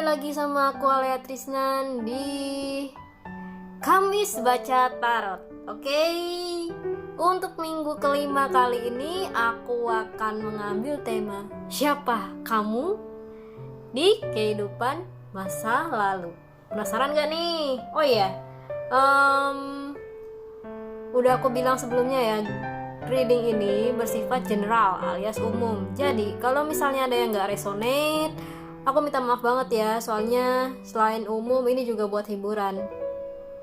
lagi sama aku Alea Trisnan di Kamis Baca Tarot. Oke, untuk minggu kelima kali ini aku akan mengambil tema siapa kamu di kehidupan masa lalu. Penasaran gak nih? Oh iya, udah aku bilang sebelumnya ya, reading ini bersifat general alias umum. Jadi kalau misalnya ada yang gak resonate, aku minta maaf banget ya. Soalnya selain umum, ini juga buat hiburan.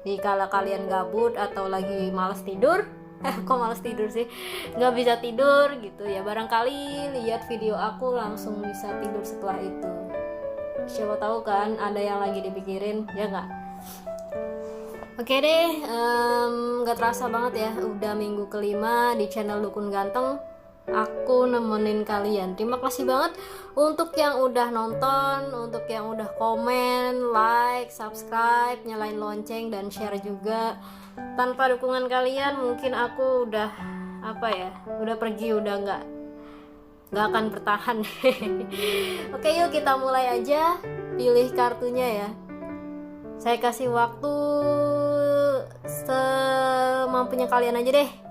Di kala kalian gabut atau lagi malas tidur, kok malas tidur sih, nggak bisa tidur gitu ya, barangkali lihat video aku langsung bisa tidur setelah itu. Siapa tahu kan ada yang lagi dipikirin, ya nggak? Oke deh, nggak terasa banget ya, udah minggu kelima di channel Dukun Ganteng. Aku nemenin kalian. Terima kasih banget untuk yang udah nonton, untuk yang udah komen, like, subscribe, nyalain lonceng, dan share juga. Tanpa dukungan kalian mungkin aku udah udah pergi, udah nggak akan bertahan. Oke, yuk kita mulai aja. Pilih kartunya ya. Saya kasih waktu semampunya kalian aja deh.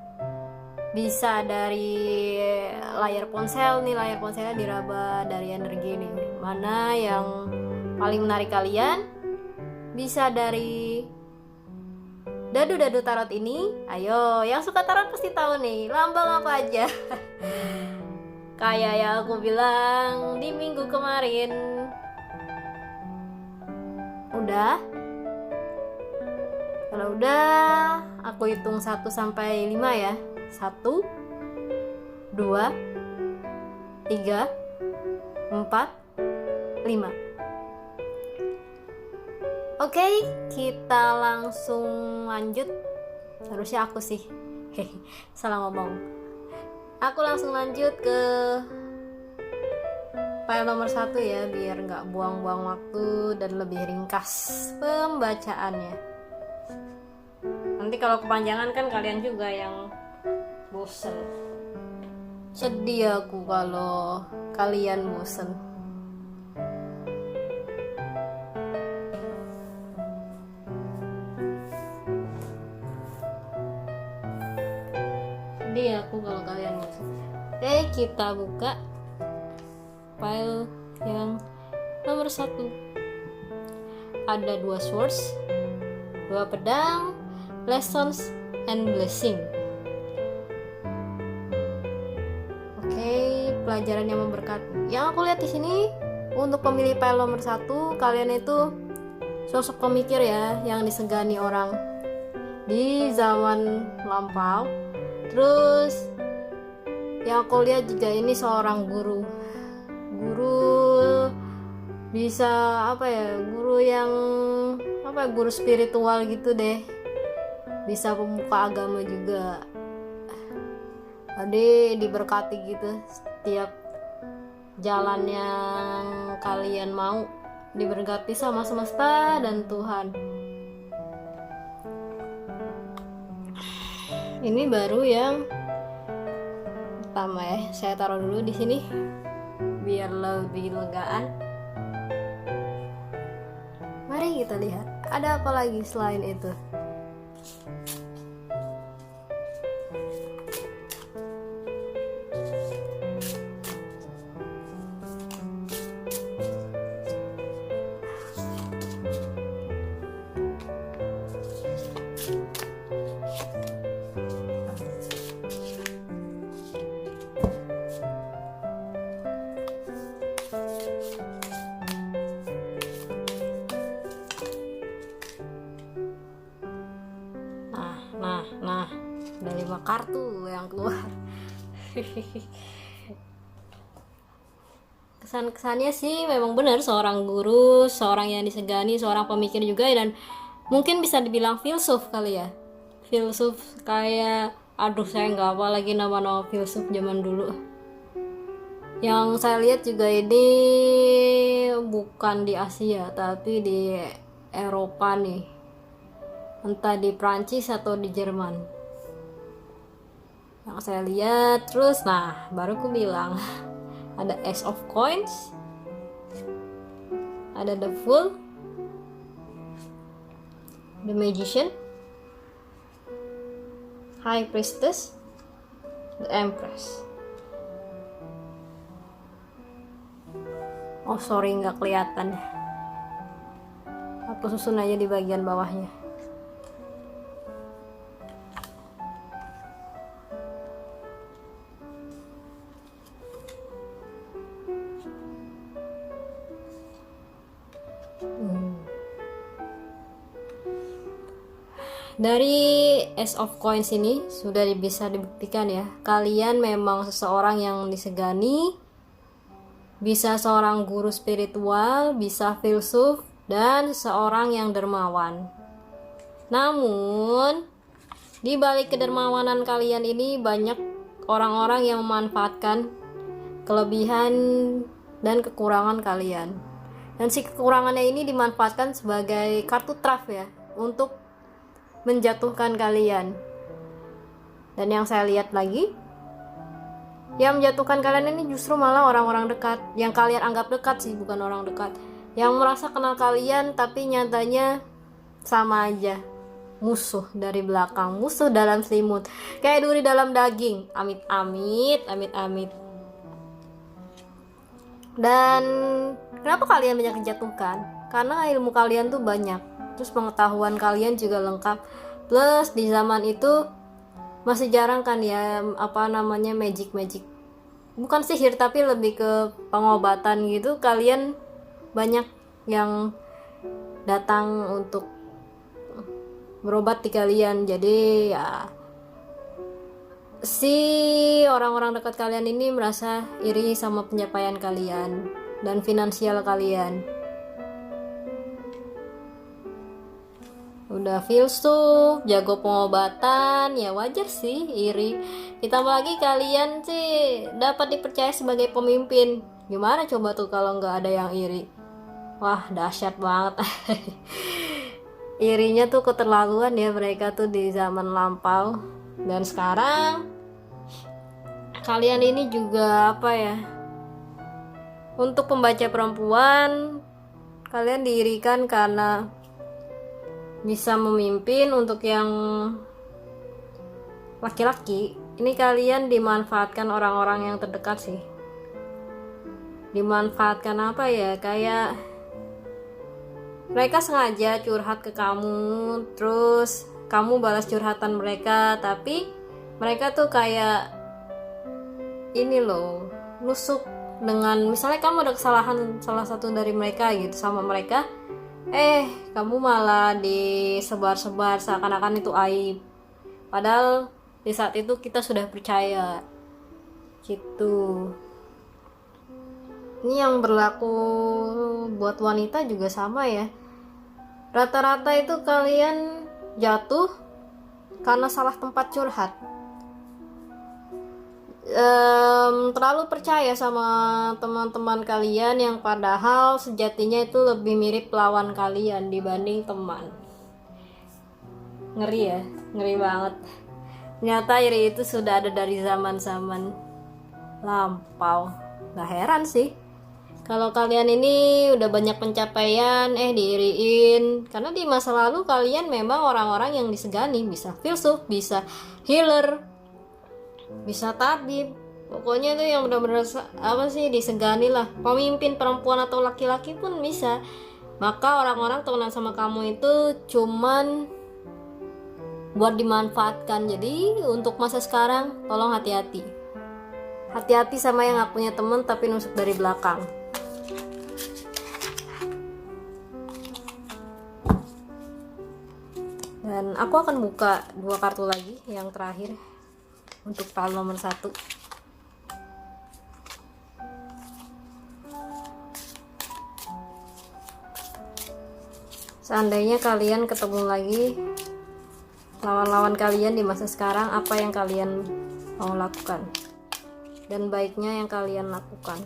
Bisa dari layar ponsel nih, layar ponselnya diraba dari energi nih, mana yang paling menarik kalian. Bisa dari dadu-dadu tarot ini. Ayo, yang suka tarot pasti tahu nih lambang apa aja. Kayak yang aku bilang di minggu kemarin. Udah? Kalau udah, aku hitung 1 sampai 5 ya. 1, 2, 3, 4, 5. Oke, kita langsung lanjut. Harusnya aku sih, salah ngomong. Aku langsung lanjut ke file nomor 1 ya, biar nggak buang-buang waktu dan lebih ringkas pembacaannya. Nanti kalau kepanjangan kan kalian juga yang bosen. Sedih aku kalau kalian bosen. Sedih aku kalau kalian bosen. Oke, kita buka file yang nomor 1. Ada 2 swords, 2 pedang, lessons and blessing. Pelajaran yang memberkati. Yang aku lihat di sini untuk pemilih file nomor 1, kalian itu sosok pemikir ya, yang disegani orang di zaman lampau. Terus yang aku lihat juga ini seorang guru bisa guru yang guru spiritual gitu deh, bisa pemuka agama juga. Tadi diberkati gitu, setiap jalan yang kalian mau diberkati sama semesta dan Tuhan. Ini baru yang pertama ya, saya taruh dulu di sini biar lebih legaan. Mari kita lihat ada apa lagi selain itu. Nah, ada 5 kartu yang keluar. Kesan-kesannya sih memang benar, seorang guru, seorang yang disegani, seorang pemikir juga, dan mungkin bisa dibilang filsuf kali ya. Filsuf kayak, saya nggak apa lagi nama-nama filsuf zaman dulu. Yang saya lihat juga ini bukan di Asia, tapi di Eropa nih. Entah di Prancis atau di Jerman yang saya lihat. Terus baru aku bilang ada Ace of Coins, ada The Fool, The Magician, High Priestess, The Empress. Oh sorry, nggak kelihatan. Aku susun aja di bagian bawahnya. Dari Ace of Coins ini sudah bisa dibuktikan ya, kalian memang seseorang yang disegani, bisa seorang guru spiritual, bisa filsuf, dan seseorang yang dermawan. Namun, di balik kedermawanan kalian ini banyak orang-orang yang memanfaatkan kelebihan dan kekurangan kalian. Dan si kekurangannya ini dimanfaatkan sebagai kartu truf ya, untuk menjatuhkan kalian. Dan yang saya lihat lagi, yang menjatuhkan kalian ini justru malah orang-orang dekat, yang kalian anggap dekat sih, bukan orang dekat, yang merasa kenal kalian tapi nyatanya sama aja, musuh dari belakang, musuh dalam selimut, kayak duri dalam daging. Amit amit, amit amit. Dan kenapa kalian banyak dijatuhkan? Karena ilmu kalian tuh banyak, terus pengetahuan kalian juga lengkap, plus di zaman itu masih jarang kan ya magic, bukan sihir tapi lebih ke pengobatan gitu. Kalian banyak yang datang untuk berobat di kalian. Jadi ya si orang-orang dekat kalian ini merasa iri sama pencapaian kalian dan finansial kalian. Udah filsuf, jago pengobatan, ya wajar sih iri. Ditambah lagi kalian sih dapat dipercaya sebagai pemimpin. Gimana coba tuh kalau nggak ada yang iri? Wah, dahsyat banget. Irinya tuh keterlaluan ya mereka tuh di zaman lampau. Dan sekarang kalian ini juga apa ya? Untuk pembaca perempuan, kalian diirikan karena bisa memimpin. Untuk yang laki-laki ini kalian dimanfaatkan orang-orang yang terdekat sih. Dimanfaatkan apa ya, kayak mereka sengaja curhat ke kamu, terus kamu balas curhatan mereka, tapi mereka tuh kayak ini loh, nusuk dengan misalnya kamu ada kesalahan salah satu dari mereka gitu sama mereka, kamu malah disebar-sebar seakan-akan itu aib. Padahal di saat itu kita sudah percaya gitu. Ini yang berlaku buat wanita juga sama ya. Rata-rata itu kalian jatuh karena salah tempat curhat. Terlalu percaya sama teman-teman kalian yang padahal sejatinya itu lebih mirip lawan kalian dibanding teman. Ngeri ya, ngeri banget. Ternyata iri itu sudah ada dari zaman-zaman lampau. Gak heran sih kalau kalian ini udah banyak pencapaian diiriin, karena di masa lalu kalian memang orang-orang yang disegani, bisa filsuf, bisa healer, bisa tabib, pokoknya itu yang benar-benar disegani lah. Pemimpin perempuan atau laki-laki pun bisa. Maka orang-orang temenan sama kamu itu cuman buat dimanfaatkan. Jadi untuk masa sekarang tolong hati-hati sama yang gak punya temen tapi nusuk dari belakang. Dan aku akan buka 2 kartu lagi yang terakhir untuk pile nomor 1. Seandainya kalian ketemu lagi lawan-lawan kalian di masa sekarang, apa yang kalian mau lakukan dan baiknya yang kalian lakukan.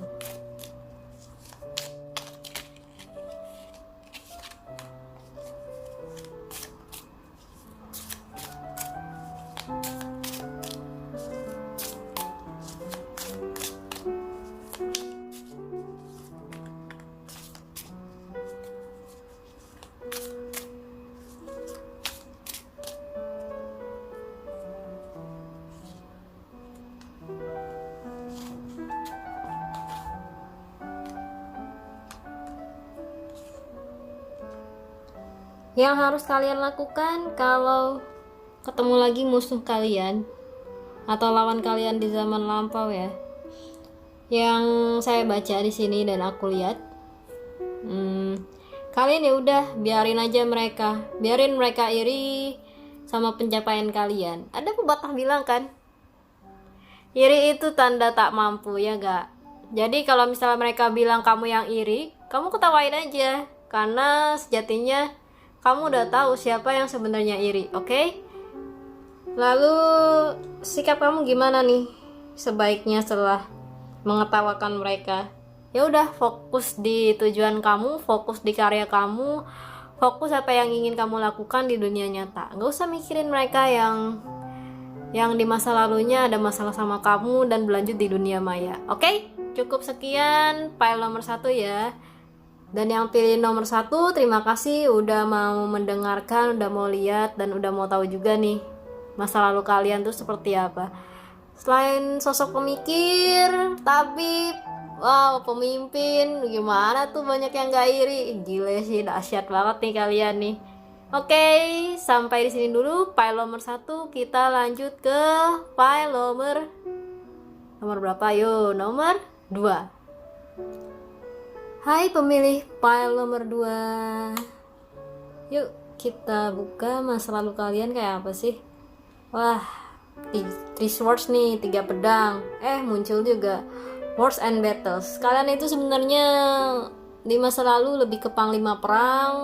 Yang harus kalian lakukan kalau ketemu lagi musuh kalian atau lawan kalian di zaman lampau ya, yang saya baca di sini dan aku lihat, kalian ya udah biarin aja mereka, biarin mereka iri sama pencapaian kalian. Ada pepatah bilang kan, iri itu tanda tak mampu, ya gak? Jadi kalau misalnya mereka bilang kamu yang iri, kamu ketawain aja, karena sejatinya kamu udah tahu siapa yang sebenarnya iri, oke? Lalu sikap kamu gimana nih sebaiknya setelah mengetawakan mereka? Ya udah, fokus di tujuan kamu, fokus di karya kamu, fokus apa yang ingin kamu lakukan di dunia nyata. Gak usah mikirin mereka yang di masa lalunya ada masalah sama kamu dan berlanjut di dunia maya. Oke? Cukup sekian file nomor 1 ya. Dan yang pilih nomor 1, terima kasih udah mau mendengarkan, udah mau lihat, dan udah mau tahu juga nih masa lalu kalian tuh seperti apa. Selain sosok pemikir, tapi wow, pemimpin, gimana tuh banyak yang gak iri. Gile sih, dahsyat banget nih kalian nih. Oke, sampai di sini dulu file nomor 1. Kita lanjut ke file nomor berapa? Yuk, nomor 2. Hai pemilih file nomor 2. Yuk kita buka masa lalu kalian kayak apa sih. Wah, 3 swords nih, 3 pedang. Muncul juga wars and battles. Kalian itu sebenarnya di masa lalu lebih ke panglima perang,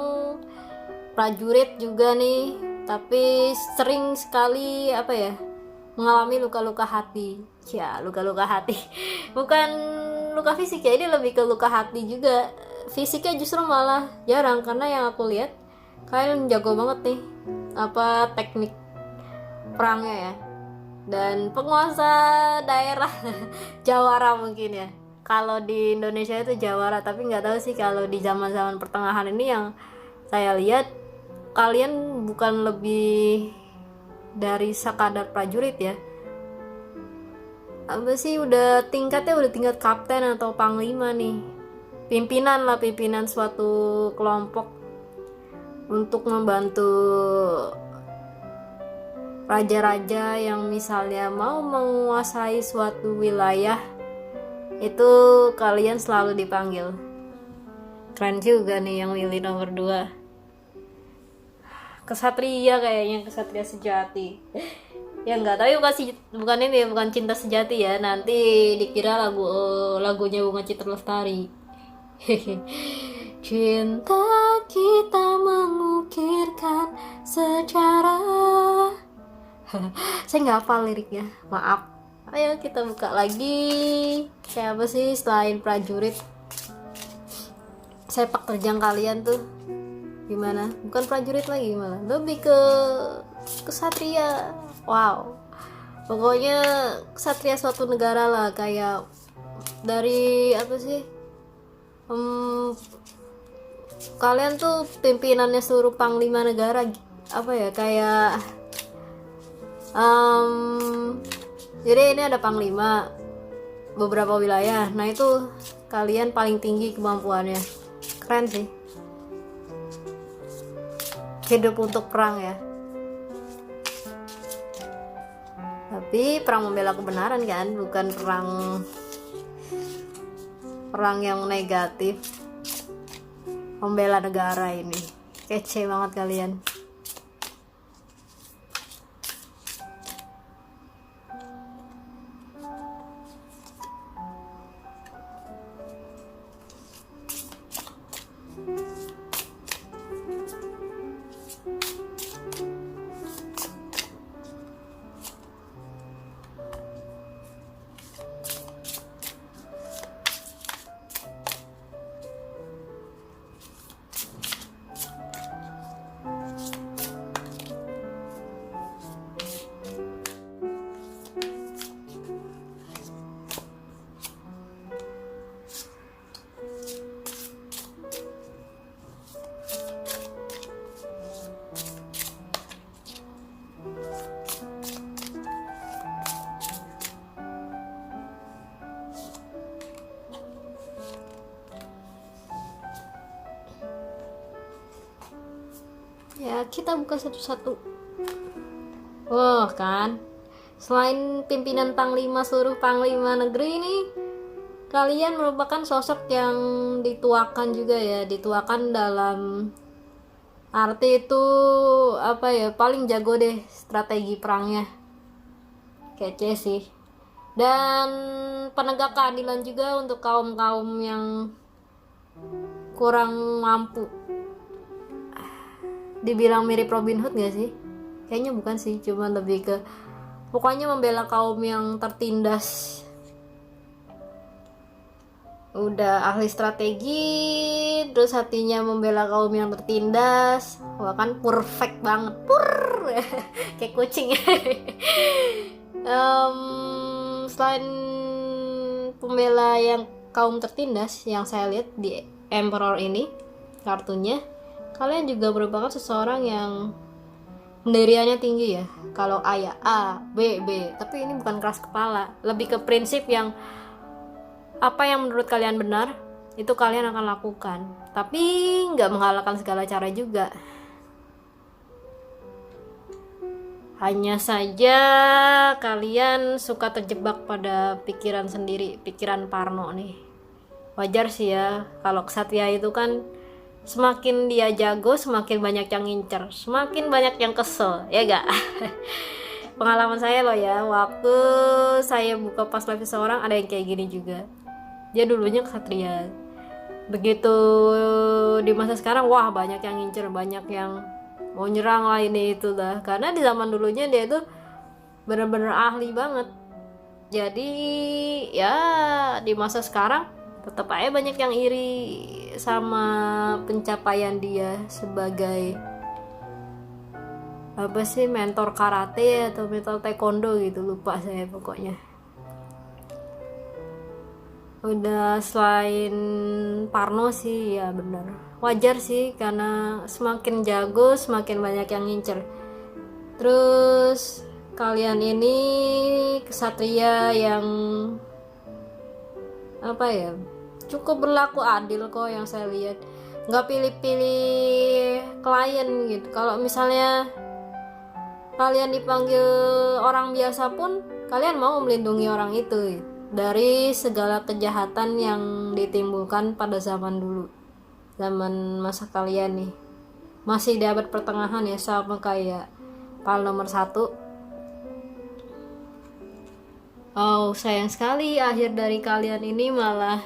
prajurit juga nih, tapi sering sekali mengalami luka-luka hati. Ya, luka-luka hati. Bukan luka fisik ya, ini lebih ke luka hati juga. Fisiknya justru malah jarang, karena yang aku lihat kalian jago banget nih teknik perangnya ya. Dan penguasa daerah jawara mungkin ya. Kalau di Indonesia itu jawara, tapi nggak tahu sih kalau di zaman-zaman pertengahan ini yang saya lihat kalian bukan lebih dari sekadar prajurit ya. Udah tingkat kapten atau panglima nih, pimpinan suatu kelompok untuk membantu raja-raja yang misalnya mau menguasai suatu wilayah. Itu kalian selalu dipanggil. Keren juga nih yang milih nomor 2. Kesatria kayaknya, kesatria sejati. Ya nggak tahu, bukan cinta sejati ya, nanti dikira lagunya Bunga Citra Lestari. Cinta kita mengukirkan sejarah. Saya nggak hafal liriknya, maaf. Ayo kita buka lagi. Kayak apa sih selain prajurit? Sepak terjang kalian tuh gimana? Bukan prajurit lagi, malah lebih ke kesatria. Wow, pokoknya kesatria suatu negara lah, kayak dari kalian tuh pimpinannya seluruh panglima negara kayak jadi ini ada panglima beberapa wilayah, nah itu kalian paling tinggi kemampuannya. Keren sih, hidup untuk perang ya. Tapi perang membela kebenaran kan, bukan perang yang negatif. Membela negara ini. Kece banget kalian. Ya, kita buka satu-satu. Oh kan, selain pimpinan Panglima seluruh Panglima negeri ini, kalian merupakan sosok yang dituakan juga ya, dituakan dalam arti itu apa ya, paling jago deh strategi perangnya, kece sih. Dan penegak keadilan juga untuk kaum-kaum yang kurang mampu. Dibilang mirip Robin Hood gak sih? Kayaknya bukan sih, cuma lebih ke pokoknya membela kaum yang tertindas. Udah ahli strategi, terus hatinya membela kaum yang tertindas. Wah kan perfect banget, kayak kucing. Selain pembela yang kaum tertindas yang saya lihat di Emperor ini kartunya, kalian juga merupakan seseorang yang pendiriannya tinggi ya. Kalau A ya A, B B, tapi ini bukan keras kepala, lebih ke prinsip yang apa yang menurut kalian benar itu kalian akan lakukan, tapi nggak menghalalkan segala cara juga. Hanya saja kalian suka terjebak pada pikiran sendiri, pikiran parno nih. Wajar sih ya, kalau kesatria itu kan semakin dia jago semakin banyak yang ngincer, semakin banyak yang kesel, ya gak? Pengalaman saya loh ya, waktu saya buka pas live seseorang ada yang kayak gini juga. Dia dulunya kesatria, begitu di masa sekarang wah banyak yang ngincer, banyak yang mau nyerang lah ini itu lah, karena di zaman dulunya dia itu bener-bener ahli banget. Jadi ya di masa sekarang tetap aja banyak yang iri sama pencapaian dia sebagai apa sih, mentor karate atau mentor taekwondo gitu, lupa saya pokoknya. Udah selain parno sih ya bener, wajar sih karena semakin jago semakin banyak yang ngincer. Terus kalian ini kesatria yang apa ya, cukup berlaku adil kok yang saya lihat, nggak pilih-pilih klien gitu. Kalau misalnya kalian dipanggil orang biasa pun kalian mau melindungi orang itu dari segala kejahatan yang ditimbulkan pada zaman dulu, zaman masa kalian nih masih di abad pertengahan ya, sama kayak PAL nomor 1. Oh sayang sekali akhir dari kalian ini malah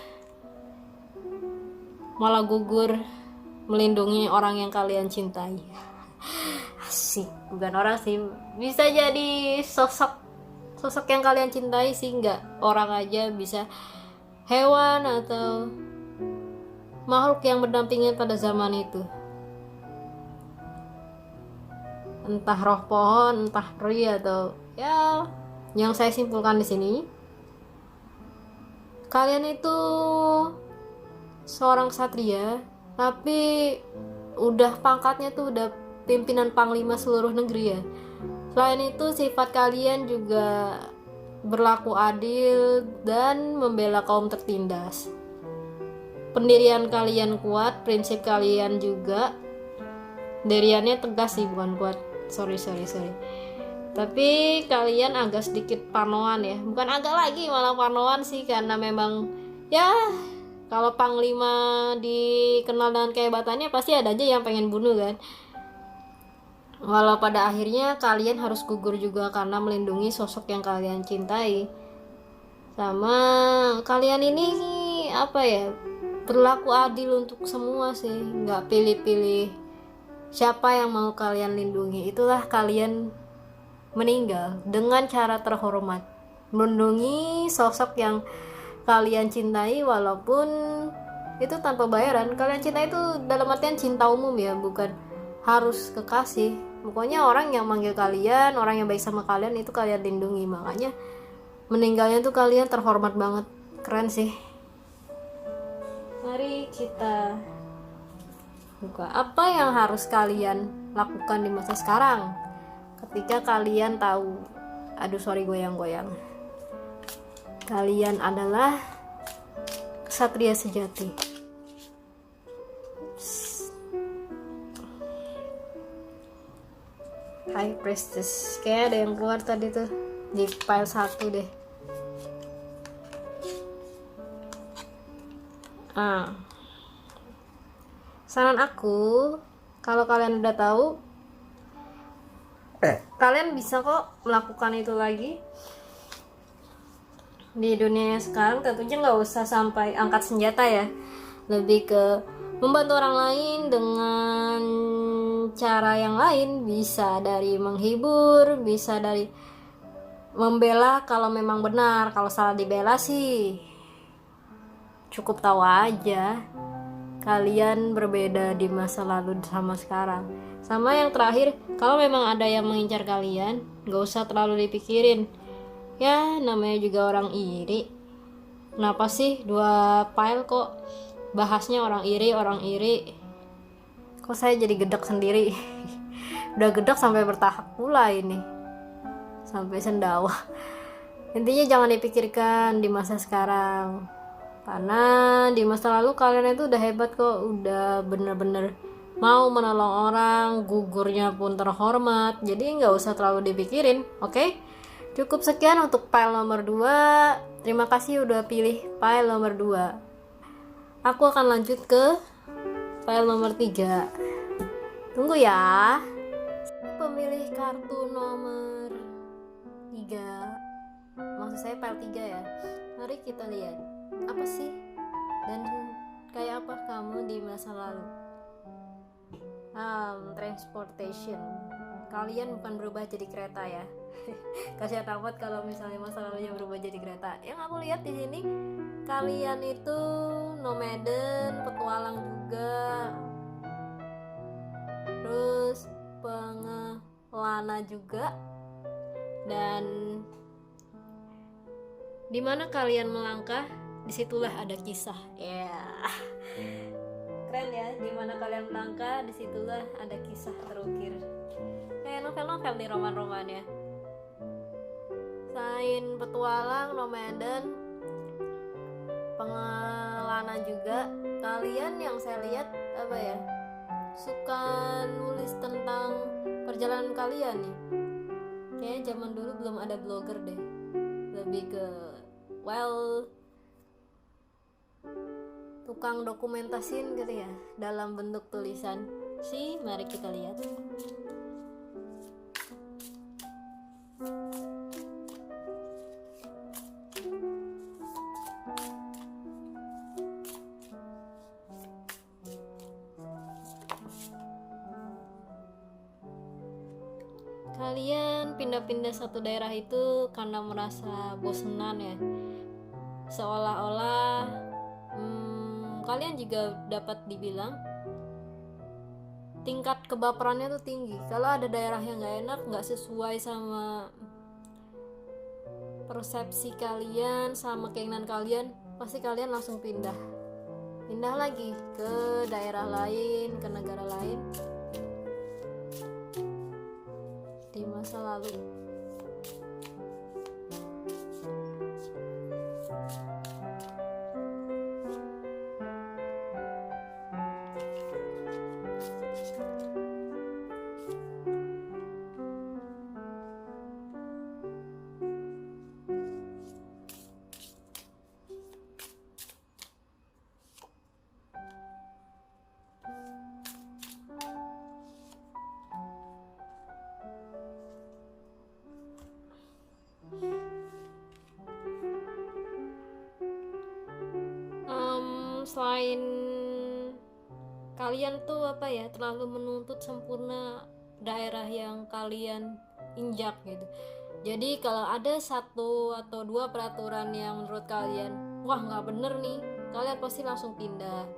gugur melindungi orang yang kalian cintai. Asik, bukan orang sih, bisa jadi sosok yang kalian cintai sih, nggak orang aja, bisa hewan atau makhluk yang berdampingan pada zaman itu, entah roh pohon, entah peri, atau ya yang saya simpulkan di sini, kalian itu seorang ksatria tapi udah pangkatnya tuh udah pimpinan panglima seluruh negeri ya. Selain itu sifat kalian juga berlaku adil dan membela kaum tertindas. Pendirian kalian kuat, prinsip kalian juga, pendiriannya tegas sih, bukan kuat, sorry. Tapi kalian agak sedikit parnoan ya, bukan agak lagi, malah parnoan sih, karena memang ya kalau panglima dikenal dengan kehebatannya pasti ada aja yang pengen bunuh kan. Walau pada akhirnya kalian harus gugur juga karena melindungi sosok yang kalian cintai. Sama kalian ini apa ya, berlaku adil untuk semua sih, nggak pilih-pilih siapa yang mau kalian lindungi. Itulah kalian meninggal dengan cara terhormat, melindungi sosok yang kalian cintai walaupun itu tanpa bayaran. Kalian cinta itu dalam artian cinta umum ya, bukan harus kekasih. Pokoknya orang yang manggil kalian, orang yang baik sama kalian itu kalian lindungi. Makanya meninggalnya tuh kalian terhormat banget, keren sih. Mari kita buka apa yang harus kalian lakukan di masa sekarang ketika kalian tahu, aduh sorry goyang-goyang, kalian adalah ksatria sejati. High Priestess. Kayak ada yang keluar tadi tuh di file 1 deh. Saran aku, kalau kalian udah tahu, kalian bisa kok melakukan itu lagi di dunia sekarang. Tentunya nggak usah sampai angkat senjata ya, lebih ke membantu orang lain dengan cara yang lain. Bisa dari menghibur, bisa dari membela kalau memang benar. Kalau salah dibela sih cukup tahu aja kalian berbeda di masa lalu sama sekarang. Sama yang terakhir, kalau memang ada yang mengincar kalian, gak usah terlalu dipikirin. Ya namanya juga orang iri. Kenapa sih 2 file kok bahasnya orang iri? Kok saya jadi gedek sendiri. Udah gedek sampai bertahap pula ini, sampai sendawa. Intinya jangan dipikirkan di masa sekarang, karena di masa lalu kalian itu udah hebat kok, udah bener-bener mau menolong orang, gugurnya pun terhormat. Jadi nggak usah terlalu dipikirin, oke? Cukup sekian untuk file nomor 2. Terima kasih udah pilih file nomor 2. Aku akan lanjut ke file nomor 3. Tunggu ya. Pemilih kartu nomor 3. Maksud saya file 3 ya. Mari kita lihat, apa sih dan kayak apa kamu di masa lalu. Transportation. Kalian bukan berubah jadi kereta ya. Kasihan amat kalau misalnya masa lalunya berubah jadi kereta. Yang aku lihat di sini, kalian itu nomaden, petualang juga, terus pengelana juga, dan dimana kalian melangkah, disitulah ada kisah. Keren ya, dimana kalian melangkah, disitulah ada kisah terukir. Kayak novel-novel nih, roman-roman ya. Selain petualang, nomaden, pengelana juga, kalian yang saya lihat apa ya, suka nulis tentang perjalanan kalian nih. Kayaknya zaman dulu belum ada blogger deh, lebih ke tukang dokumentasin gitu ya, dalam bentuk tulisan. Mari kita lihat. Kalian pindah-pindah satu daerah itu karena merasa bosenan ya, seolah-olah kalian juga dapat dibilang tingkat kebaperannya tuh tinggi. Kalau ada daerah yang gak enak, gak sesuai sama persepsi kalian, sama keinginan kalian, pasti kalian langsung pindah lagi ke daerah lain, ke negara lain di masa lalu. Selain kalian tuh terlalu menuntut sempurna daerah yang kalian injak gitu. Jadi kalau ada 1 atau 2 peraturan yang menurut kalian wah nggak bener nih, kalian pasti langsung pindah.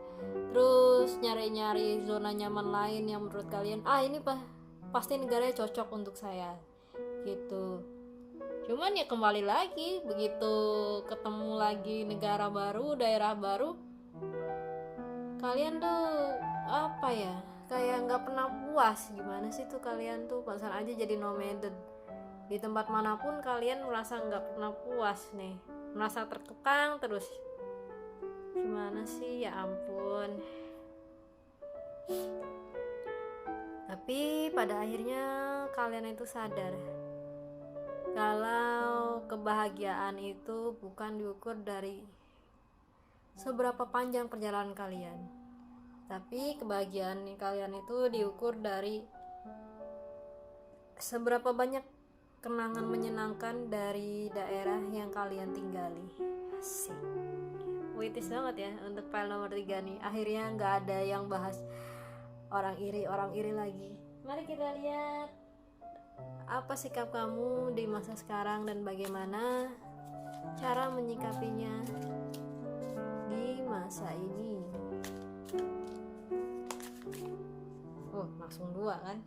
Terus nyari-nyari zona nyaman lain yang menurut kalian ini pasti negaranya cocok untuk saya gitu. Cuman ya kembali lagi, begitu ketemu lagi negara baru, daerah baru, kalian tuh kayak nggak pernah puas. Gimana sih tuh kalian tuh, pasar aja jadi nomaden. Di tempat manapun kalian merasa nggak pernah puas nih, merasa terkekang terus. Gimana sih, ya ampun. Tapi pada akhirnya kalian itu sadar kalau kebahagiaan itu bukan diukur dari seberapa panjang perjalanan kalian, tapi kebahagiaan kalian itu diukur dari seberapa banyak kenangan menyenangkan dari daerah yang kalian tinggali. Asik, puitis banget ya untuk file nomor 3 nih. Akhirnya nggak ada yang bahas orang iri lagi. Mari kita lihat apa sikap kamu di masa sekarang dan bagaimana cara menyikapinya di masa ini. Oh, langsung 2 kan.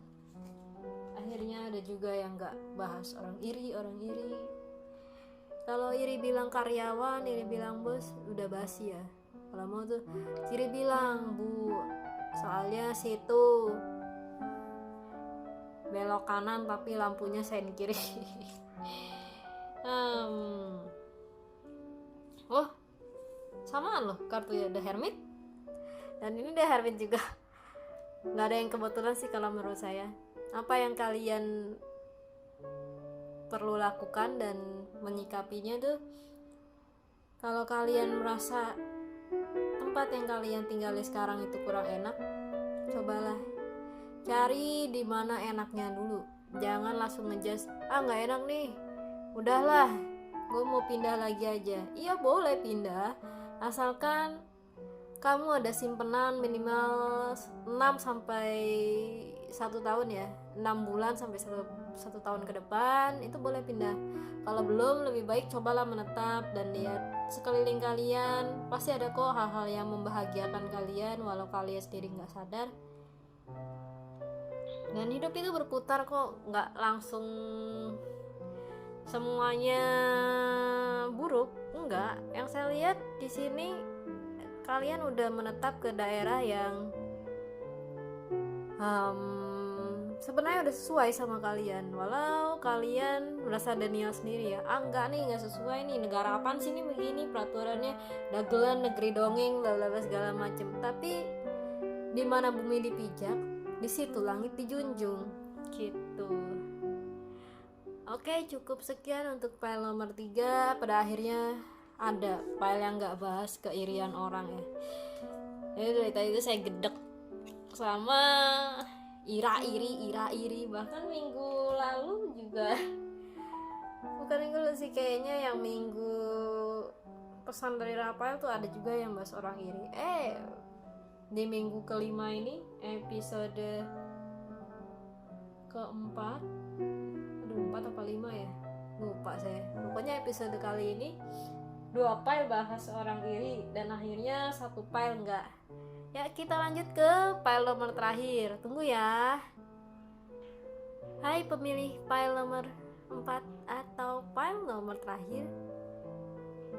Akhirnya ada juga yang gak bahas orang iri. Kalau iri bilang karyawan, iri bilang bos, udah basi ya. Kalau mau tuh kiri bilang bu, soalnya situ belok kanan tapi lampunya sen kiri. Oh, samaan loh kartu ya, The Hermit. Dan ini The Hermit juga. Gak ada yang kebetulan sih kalau menurut saya. Apa yang kalian perlu lakukan dan menyikapinya tuh, kalau kalian merasa tempat yang kalian tinggali sekarang itu kurang enak, cobalah cari di mana enaknya dulu. Jangan langsung ngejudge, nggak enak nih, udahlah gue mau pindah lagi aja. Iya boleh pindah, asalkan kamu ada simpenan minimal 6 sampai 1 tahun ya, 6 bulan sampai 1 tahun ke depan itu boleh pindah. Kalau belum, lebih baik cobalah menetap dan lihat sekeliling kalian. Pasti ada kok hal-hal yang membahagiakan kalian walau kalian sendiri nggak sadar. Dan hidup itu berputar kok, nggak langsung semuanya buruk, enggak. Yang saya lihat di sini kalian udah menetap ke daerah yang sebenarnya udah sesuai sama kalian, walau kalian merasa Daniel sendiri ya, enggak nih, nggak sesuai nih, negara apaan sih nih begini peraturannya, dagelan negeri dongeng bla segala macem. Tapi di mana bumi dipijak, di situ langit dijunjung gitu. Oke, cukup sekian untuk file nomor 3. Pada akhirnya ada file yang nggak bahas keirian orang ya. Jadi dari tadi itu saya gedek sama ira-iri. Bahkan minggu lalu juga, bukan minggu lalu sih kayaknya, yang minggu pesan dari Rafael tuh ada juga yang bahas orang iri. Di minggu kelima ini, episode keempat, 4 apa 5 ya, lupa saya. Pokoknya episode kali ini 2 file bahas orang iri dan akhirnya 1 file enggak. Ya, kita lanjut ke file nomor terakhir. Tunggu ya. Hai pemilih file nomor 4 atau file nomor terakhir.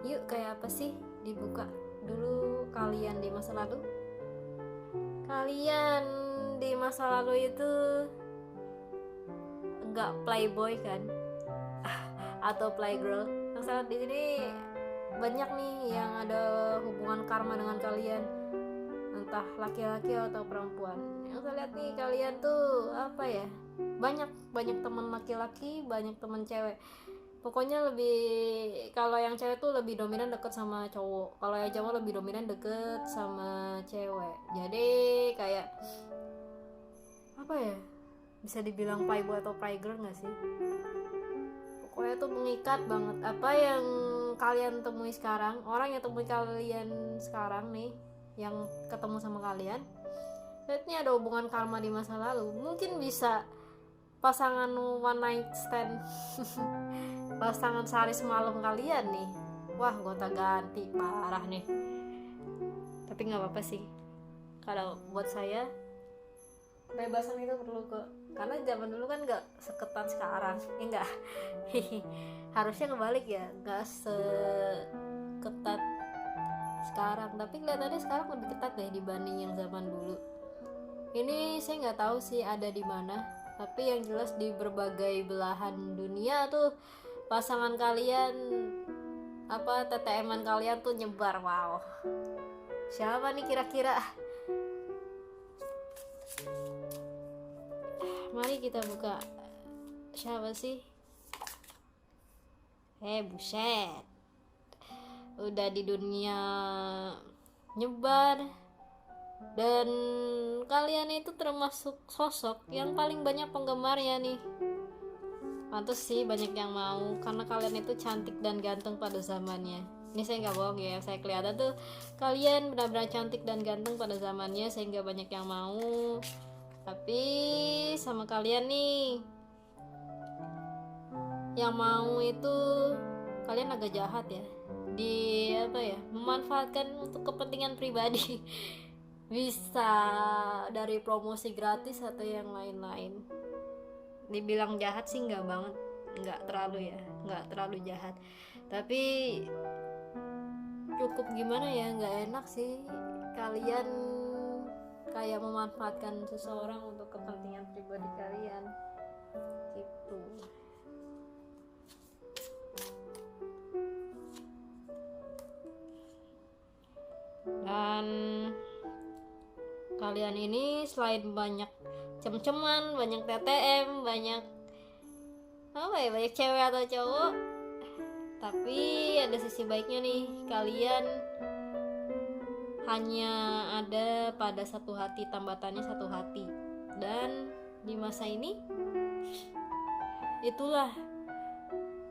Yuk, kayak apa sih? Dibuka dulu kalian di masa lalu. Kalian di masa lalu itu enggak playboy kan? Atau playgirl. Yang saya lihat di sini banyak nih yang ada hubungan karma dengan kalian, entah laki-laki atau perempuan. Yang saya lihat nih, kalian tuh apa ya, banyak teman laki-laki, banyak teman cewek. Pokoknya lebih, kalau yang cewek tuh lebih dominan deket sama cowok, kalau yang cowok lebih dominan deket sama cewek. Jadi kayak apa ya, bisa dibilang playboy atau playgirl nggak sih? Pokoknya tuh mengikat banget. Apa yang kalian temui sekarang, orang yang temui kalian sekarang nih, yang ketemu sama kalian, ini ada hubungan karma di masa lalu. Mungkin bisa pasangan one night stand pasangan sehari semalam kalian nih. Wah, gonta ganti parah nih. Tapi nggak apa-apa sih, kalau buat saya kebebasan itu perlu kok, karena zaman dulu kan nggak seketat sekarang ya, nggak. Harusnya kebalik ya, nggak seketat sekarang, tapi kelihatannya sekarang lebih ketat deh dibanding yang zaman dulu. Ini saya nggak tahu sih ada di mana, tapi yang jelas di berbagai belahan dunia tuh pasangan kalian, apa TTM-an kalian tuh nyebar. Wow, siapa nih kira-kira? Mari kita buka siapa sih? Buset, udah di dunia nyebar, dan kalian itu termasuk sosok yang paling banyak penggemarnya nih. Pantes sih banyak yang mau, karena kalian itu cantik dan ganteng pada zamannya. Ini saya nggak bohong ya, saya kelihatan tuh kalian benar-benar cantik dan ganteng pada zamannya, sehingga banyak yang mau. Tapi sama kalian nih, yang mau itu kalian agak jahat ya, di apa ya, memanfaatkan untuk kepentingan pribadi. Bisa dari promosi gratis atau yang lain-lain. Dibilang jahat sih nggak banget, nggak terlalu ya, nggak terlalu jahat, tapi cukup gimana ya, nggak enak sih kalian kayak memanfaatkan seseorang untuk kepentingan pribadi kalian gitu. Dan kalian ini selain banyak cem-ceman, banyak TTM, banyak apa ya, banyak cewek atau cowok, tapi ada sisi baiknya nih, kalian hanya ada pada satu hati, tambatannya satu hati. Dan di masa ini itulah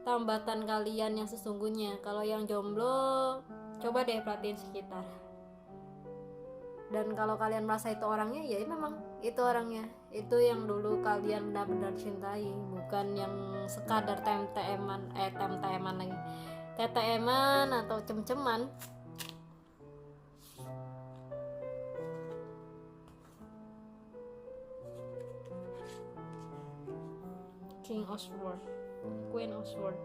tambatan kalian yang sesungguhnya. Kalau yang jomblo, coba deh perhatiin sekitar. Dan kalau kalian merasa itu orangnya, ya memang itu orangnya, itu yang dulu kalian benar-benar cintai, bukan yang sekadar TTM-an lagi, TTM-an atau cem-ceman. King Oswald, Queen Oswald.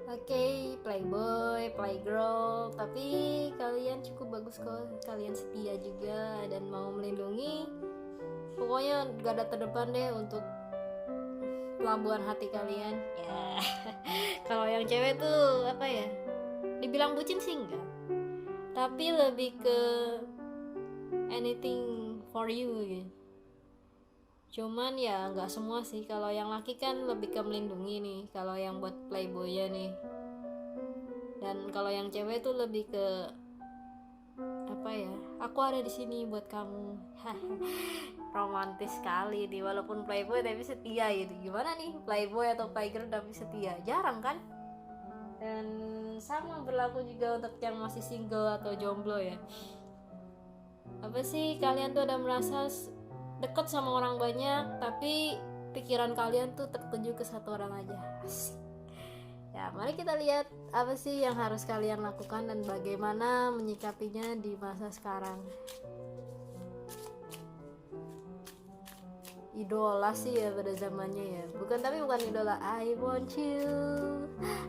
Oke, playboy, playgirl, tapi kalian cukup bagus kok. Kalian setia juga dan mau melindungi. Pokoknya garda terdepan deh untuk pelabuhan hati kalian. Ya. Kalau yang cewek tuh apa ya? Dibilang bucin sih enggak. Tapi lebih ke anything for you gitu. Cuman ya nggak semua sih. Kalau yang laki kan lebih ke melindungi nih, kalau yang buat playboy-nya nih. Dan kalau yang cewek tuh lebih ke apa ya, aku ada di sini buat kamu. Romantis sekali nih, walaupun playboy tapi setia gitu. Gimana nih playboy atau playgirl tapi setia? Jarang kan. Dan sama berlaku juga untuk yang masih single atau jomblo ya. Apa sih, kalian tuh ada merasa dekat sama orang banyak, tapi pikiran kalian tuh tertuju ke satu orang aja. Asik. Ya, mari kita lihat apa sih yang harus kalian lakukan dan bagaimana menyikapinya di masa sekarang. Idola sih ya pada zamannya ya. Bukan idola I want you,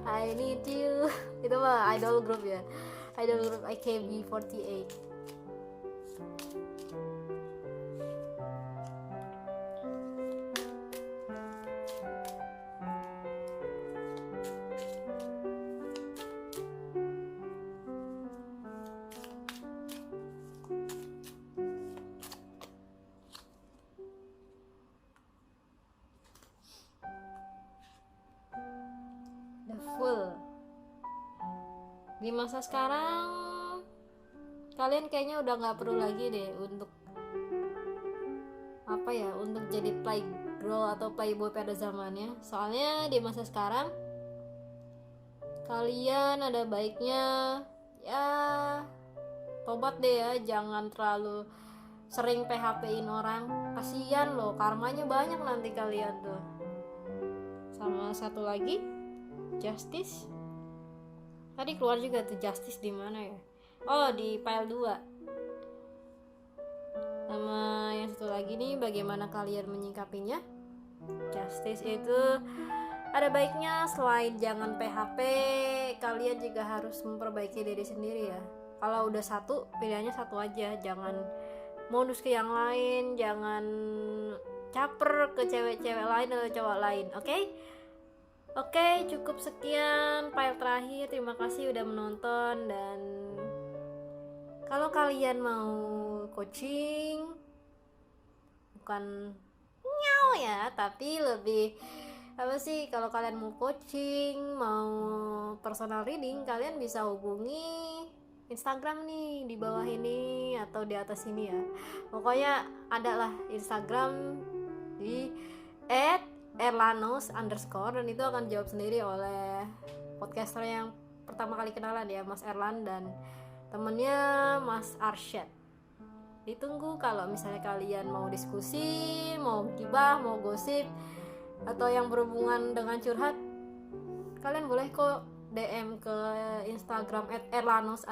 I need you. Itu mah idol group ya. Idol group AKB48. Full. Di masa sekarang kalian kayaknya udah nggak perlu lagi deh untuk apa ya, untuk jadi playgirl atau playboy pada zamannya. Soalnya di masa sekarang kalian ada baiknya ya tobat deh ya, jangan terlalu sering PHP-in orang. Kasian loh, karmanya banyak nanti kalian tuh. Sama satu lagi, Justice. Tadi keluar juga tuh Justice di mana ya? Oh, di file 2. Sama yang satu lagi nih, bagaimana kalian menyikapinya? Justice itu ada baiknya selain jangan PHP, kalian juga harus memperbaiki diri sendiri ya. Kalau udah satu, pilihannya satu aja, jangan modus ke yang lain, jangan caper ke cewek-cewek lain atau cowok lain, oke? Oke, cukup sekian file terakhir. Terima kasih udah menonton, dan kalau kalian mau coaching, bukan ya, tapi lebih apa sih, kalau kalian mau coaching, mau personal reading, kalian bisa hubungi Instagram nih di bawah ini atau di atas ini ya. Pokoknya ada lah Instagram di @erlanos_ dan itu akan jawab sendiri oleh podcaster yang pertama kali kenalan ya, Mas Erlan dan temennya Mas Arsyad. Ditunggu kalau misalnya kalian mau diskusi, mau gibah, mau gosip, atau yang berhubungan dengan curhat, kalian boleh kok DM ke Instagram @erlanos_,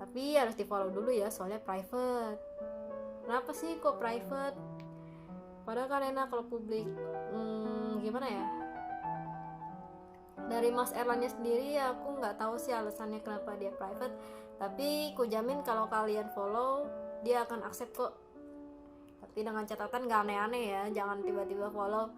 tapi harus di follow dulu ya, soalnya private. Kenapa sih kok private? Padahal kan enak kalau publik. Gimana ya, dari Mas Erlannya sendiri aku nggak tahu sih alasannya kenapa dia private, tapi ku jamin kalau kalian follow dia akan accept kok, tapi dengan catatan nggak aneh-aneh ya, jangan tiba-tiba follow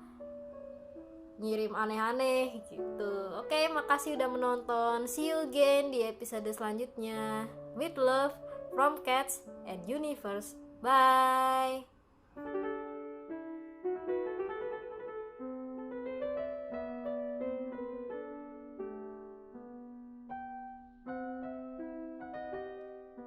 ngirim aneh-aneh gitu. Oke, makasih udah menonton. See you again di episode selanjutnya. With love from Cats and Universe. Bye.